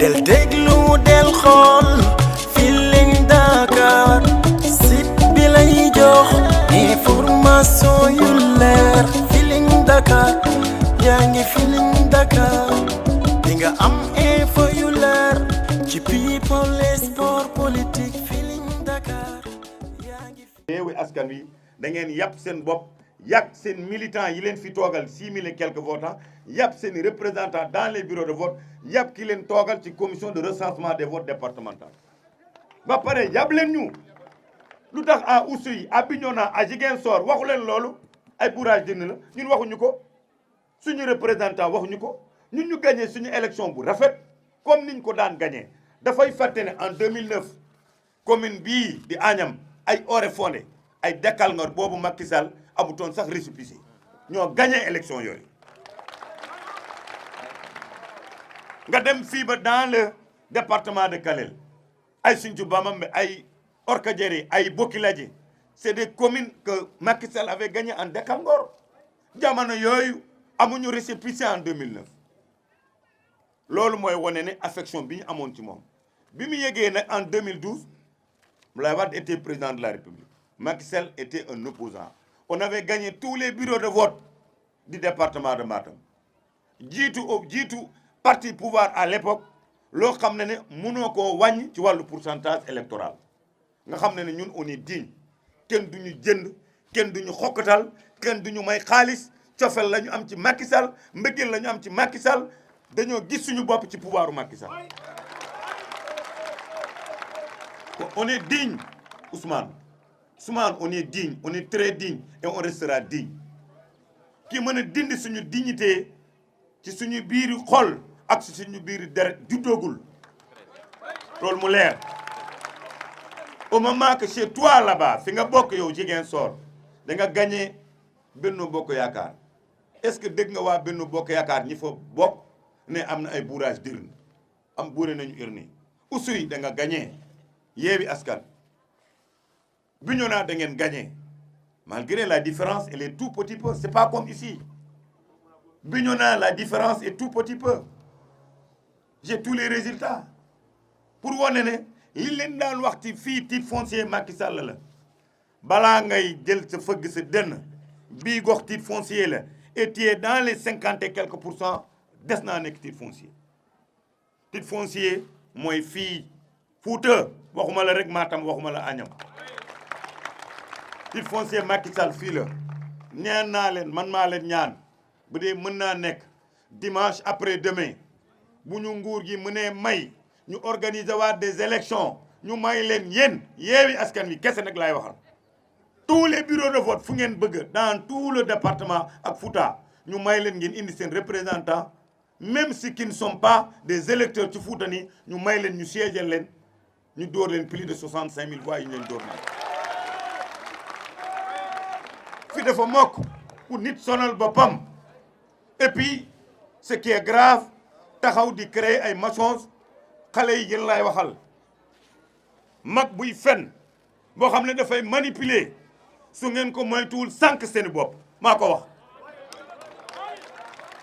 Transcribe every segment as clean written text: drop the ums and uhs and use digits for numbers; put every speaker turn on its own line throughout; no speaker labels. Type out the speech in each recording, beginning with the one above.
del déglu del xool Feeling Dakar site bi lay jox information yu leer Feeling Dakar yaa ngi Feeling Dakar di nga am info yu leer ci people et sport politique Feeling Dakar yaa ngi.
Yewwi Askan Wi da ngeen yàpp seen bopp yàq seen militants yi leen fi toogal 6000 et quelques votants yàpp seen représentants dans les bureaux de vote yàpp ki leen toogal ci commission de recensement des votes départemental ba pare yàpp leen ñu lu tax à Oussouye à Bignona à Ziguinchor waxu leen loolu ay bourrage dënn la ñun waxuñu ko suñu représentant waxuñu ko ñun ñu gagné suñu élection bu rafet comme niñ ko daan gagné dafay fàtte ne en 2009 commune bii di Agnam ay Oréfondé ay Dekkal Ngor boobu Macky Sall amutoon sax récépissé ñoo gagné élection yooyu nga dem fii ba dans le département de Kanel ay Sinthiou Bamambé ay Orkadiéré ay Bokiladji c'est des communes que Macky Sall avait gagné en Dekkal Ngor jamono yooyu amuñu récépissé en 2009 loolu mooy wane ne affection bi ñu amoon ci moom bi mu yegee nag en 2012 Abdoulaye Wade était président de la République Macky Sall était un opposant on avait gagné tous les bureaux de vote du département de Matam jiitu parti pouvoir à l'époque loo xam ne mënoo koo wàññi ci wàllu pourcentage électoral nga xam ne ñun on est digne kenn duñu jënd kenn duñu xokkatal kenn duñu may xaalis cofel la ñu am ci Macky Sall mbëggeel la ñu am ci Macky Sall dañoo gis suñu bopp ci pouvoiru Macky Sall on est digne Ousmane on est digne on est très digne et on restera digne ki mën a dindi suñu dignité ci suñu biiri xol ak ci suñu biiri deret juddoogul loolu mu leer au moment que chez toi là-bas fi nga bokk yow Ziguinchor da nga gagné Benno Bokk Yaakaar est-ce que dégg nga waa Benno Bokk Yaakaar ñi fa bokk ne am na ay bourrage d'urne am bourré nañu urne Oussouye da nga gagné Yewwi Askan Bignona da ngeen gagné malgré la différence elle est tout petit peu c'est pas comme ici Bignona la différence est tout petit peu j'ai tous les résultats pour wane ne li leen daan wax ci fii titre foncier Macky Sall la balaa ngay jël sa fëgg sa dënn bii gox titre foncier la et tu es dans les 50 et quelques % des naa nekk titre foncier mooy fii Fouta waxuma la rek Matam waxuma la Agnam titre foncier Macky Sall fii la ñaan naa leen man maa leen ñaan bu dee mën naa nekk dimanche après demain bu ñu nguur gi mënee may ñu organiser waat des élections ñu may leen yéen Yewwi Askan Wi kese nag laay waxal tous les bureaux de vote fu ngeen bëgg dans tout le département ak Fouta ñu may leen ngeen indi seen représentant même si qui ne sont pas des électeurs ci Fouta ni ñu may leen ñu siéger leen ñu door leen plus de 65 000 voix yi ñu leen door na fi dafa mokk pour nit sonal boppam et puis ce qui est grave taxaw di créer ay mensonges xale yi yéen laay waxal mag buy fen boo xam ne dafay manipuler su ngeen ko moytuwul sànq seen bopp maa ko wax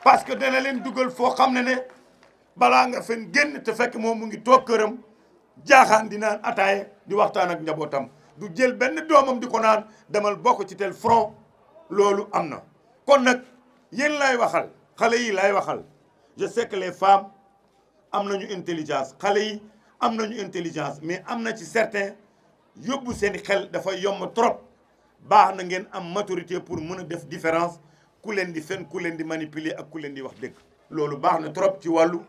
parce que dana leen dugal foo xam ne balaa nga fen génn te fekk moom mu ngi toog këram jaaxaan di naan ataaye di waxtaan ak njabootam du jël benn doomam di ko naan demal bokk ci tel front loolu am na kon nag yéen laay waxal xale yi laay waxal je sais que les femmes am nañu intelligence xale yi am nañu intelligence mais am na ci certains yóbbu seen xel dafa yomb trop baax na ngeen am maturité pour mën a def différence ku leen di fen ku leen di manipuler ak ku leen di wax dëgg loolu baax na trop ci wàllu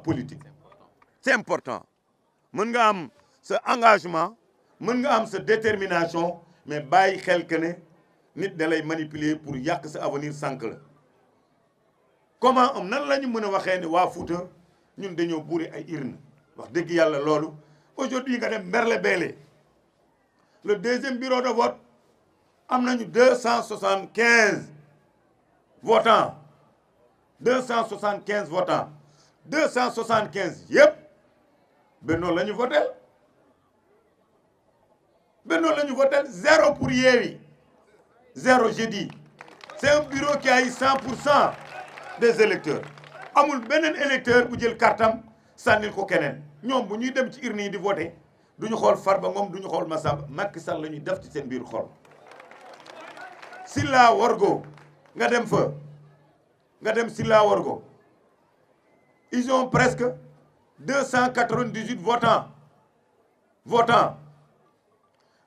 politique c'est important mën nga am sa engagement mën nga am sa détermination mais bàyyi xel que ne nit da lay manipuler pour yàq sa avenir sànq la comment nan la ñu mën a waxee ne waa Fouta ñun dañoo buuri ay urne wax dëgg yàlla loolu aujourd'hui nga dem Mberlebele le deuxième bureau de vote am nañu 275 votants 275 votants 275 yëpp Benno la ñu votel Benno la ñu votel 0 pour Yewwi 0 j'ai dit c'est un bureau qui a eu 100% des électeurs amul beneen électeur bu jël kartam sànnil ko keneen ñoom bu ñuy dem ci urne yi di voté duñu xool Farba Ngom duñu xool Massamba Macky Sall la ñuy def ci seen biir xol. Silla Wargo nga dem fa nga dem Silla Wargo ils ont presque 298 votants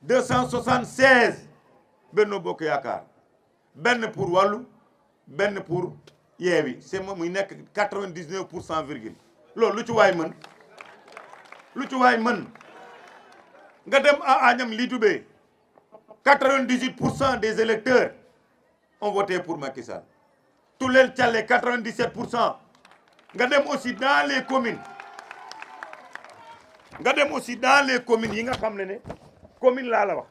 276 Benno Bokk Yaakaar benn pour Wallu benn pour Yewwi c'est moom muy nekk 99% virgule loolu lu ci waay mën nga dem à Agnam Litoubé 98% des électeurs ont voté pour Macky Sall Toulel Thialé 97%. nga dem aussi dans les communes yi nga xam ne commune laa la wax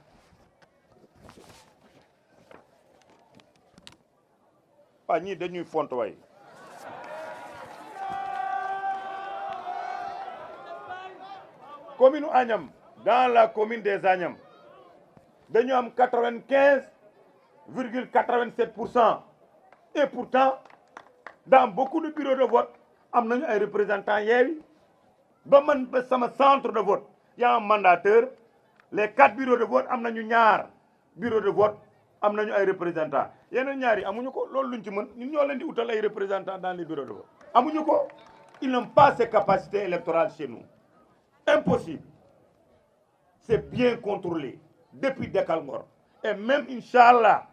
waa ñii dañuy font way commune u Agnam dans la commune des Agnam dañu am 95,87%. Et pourtant dans beaucoup de bureaux de vote am nañu ay représentants Yewwi ba man ba sama centre de vote y a un mandateur les 4 bureaux de vote am nañu ñaar bureau de vote am nañu ay représentants yeneen ñaar yi amuñu ko loolu luñ ci mën ñun ñoo leen di utal ay représentants dans les bureaux de vote amuñu ko ils n'ont pas ces capacités électorales chez nous impossible c'est bien contrôlé depuis Dekal Ngor et même inchallah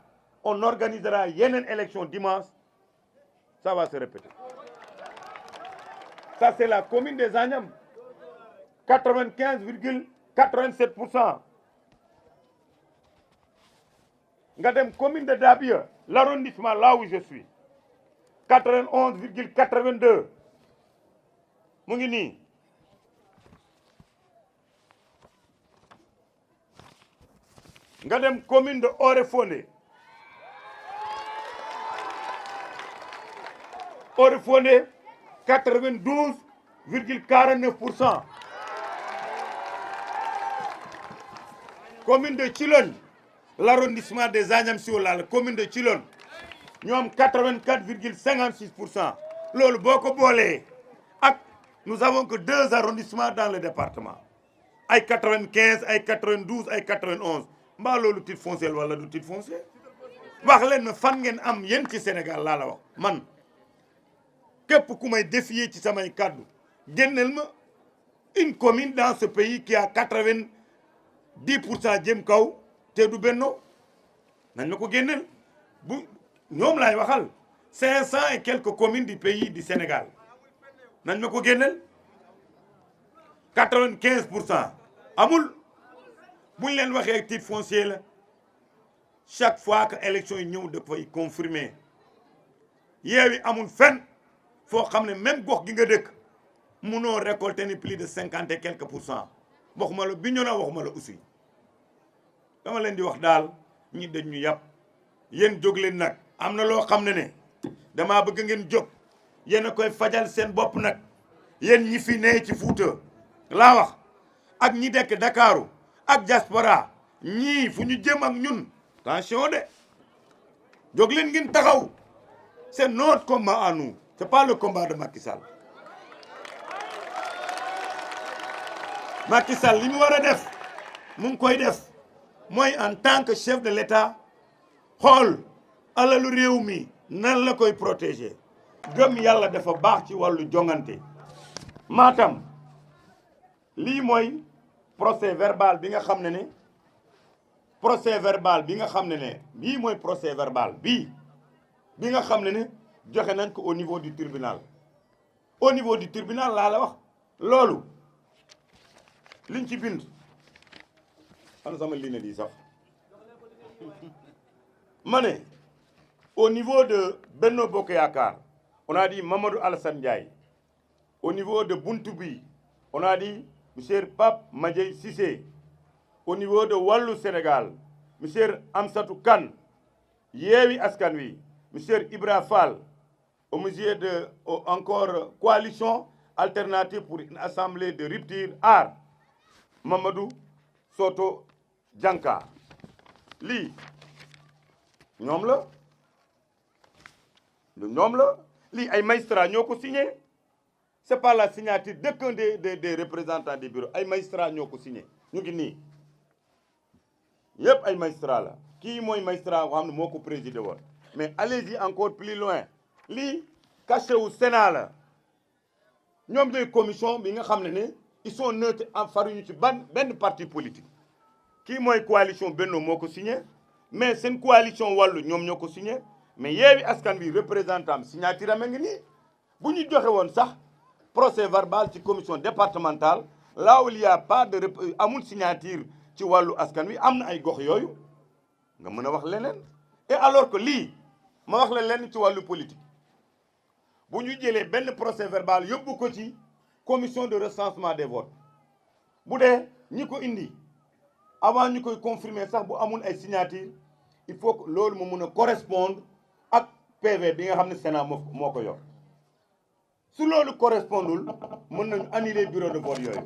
on organisera yeneen élection dimanche ça va se répéter ça c'est la commune des Agnam 95,87%. nga dem commune de Dabia l'arrondissement là où je suis 91,82 mu ngi nii nga dem commune de Oréfondé 92,49%. commune de Thilogne l'arrondissement des Agnam Sioula la commune de Thilogne ñoom 84,56%. loolu boo ko boolee ak nous avons que 2 arrondissements dans le département ay 95 ay 92 ay 91 mbaa loolu titre foncier wala du titre foncier wax leen ma fan ngeen am yéen ci Sénégal laa la wax man képp ku may défier ci samay kàddu génneel ma une commune dans ce pays qui a 90% jëm kaw te du Benno nañ ma ko génneel bu ñoom laay waxal 500 et quelques communes du pays du Sénégal nañ ma ko génneel 95% amul buñ leen waxee titre foncier la chaque fois que élection yi ñëw da fay confirmer Yewwi amul fenn foo xam ne même gox gi nga dëkk munoo récolter ni plus de 50 et quelques %. waxuma la Bignona waxuma la aussi dama leen di wax daal ñi dañ ñu yàpp yéen jóg leen nag am na loo xam ne damaa bëgg ngeen jóg yéen a koy fajal seen bopp nag yéen ñi fi nee ci Fuuta laa wax ak ñi dekk Dakaru ak diaspora ñii fu ñu jëm ak ñun attention de jóg leen ngeen taxaw c'est notre combat à nous c'est pas le combat de Macky Sall. Macky Sall li mu war a def mu ngi koy def mooy en tant que chef de l'État xool alalu réew mi nan la koy protéger gëm yàlla dafa baax ci wàllu jongante. Matam lii mooy procès verbal bi nga xam ne ne bii mooy procès verbal bi nga xam ne joxe nañ ko au niveau du tribunal laa la wax loolu liñ ci bind xam sama lii ne lii sax ma ne au niveau de Benno Bokk Yaakaar on a dit Mamadou Alassane Ndiaye. Au niveau de Buntubi on a dit monsieur Pape Madjey Cissé. Au niveau de Wallu Sénégal monsieur Amsatou Kane. Yewwi Askan Wi monsieur Ibra Fall. Au musée de encore coalition alternative pour une assemblée de rupture art Mamadou Soto Dianka. lii ñoom la lii ay magistrat ñoo ko signé c'est pas la signature d'aucun des représentants des bureaux ay magistrats ñoo ko signé ñu ngi nii yëpp ay magistrats la kii mooy magistrat boo xam ne moo ko présidé woon mais allez-y encore plus loin lii cachet wu Sénat la ñoom ñooy commission bi nga xam ne ils sont neutres en faruñu ci benn parti politique kii mooy coalition Benno moo ko signé mais seen coalition wàllu ñoom ñoo ko signé mais Yewwi Askan Wi représentant signature am a ngi nii bu ñu joxe woon sax procès verbal ci commission départementale là où il y a pas de amul signature ci wàllu askan wi am na ay gox yooyu nga mën a wax leneen et alors que lii ma wax la lenn ci wàllu politique bu ñu jëlee benn procès verbal yóbbu ko ci commission de recensement des votes bu dee ñi ko indi avant ñu koy confirmer sax bu amul ay signature il faut que loolu mu mun a correspondre ak PV bi nga xam ne Sénat moo ko yor su loolu correspondul mën nañu annuler bureau de vote yooyu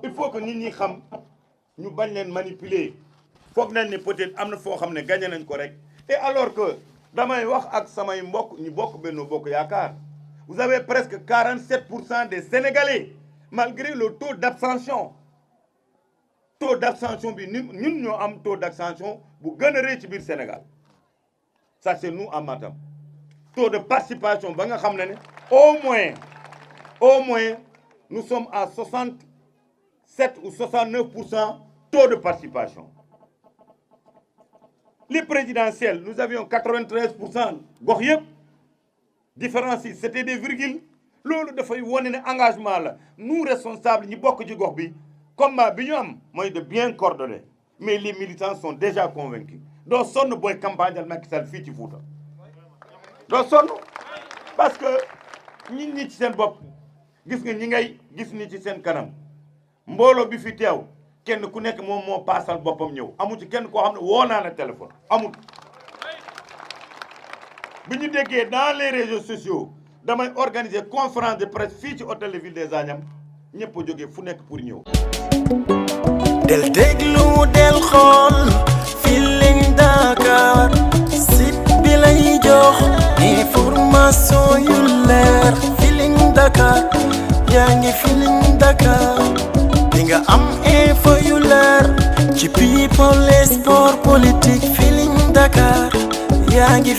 il faut que nit ñi xam ñu bañ leen manipuler foog nañ ne peut-être am na foo xam ne gagné nañ ko rek et alors que damay wax ak samay mbokk ñu bokk Benno Bokk Yaakaar vous avez presque 47% des Sénégalais malgré le taux d'abstention bi ñun ñoo am taux d'abstention bu gën a rëy ci biir Sénégal ça c'est nous en Matam taux de participation ba nga xam ne au moins nous sommes à 67 ou 69% taux de participation. Les présidentielles, nous avions 93%. gox yëpp différence yi c'était des virgules loolu dafay wane ne engagement la nous responsables ñi bokk ci gox bi combat bi ñu am mooy de bien coordonner mais les militants sont déjà convaincus doo sonn booy campagne al Macky Sall fii ci Fouta doo sonn parce que ñi ci seen bopp gis nga ñi ngay gis ni ci seen kanam mbooloo bi fi teew kenn ku nekk moom moo paasal boppam ñëw amu ci kenn koo xam ne woo naa la téléphone amul bi ñu déggee dans les réseaux sociaux damay organiser conférence de presse fii ci hôtel de ville des Agnam ñëpp a jógee fu nekk pour ñëw.
del déglu del xool Feeling Dakar site bi lay jox information yu leer Feeling Dakar yaa ngi Feeling Dakar di nga am info yu leer ci people et sport politique Feeling Dakar yaa ngi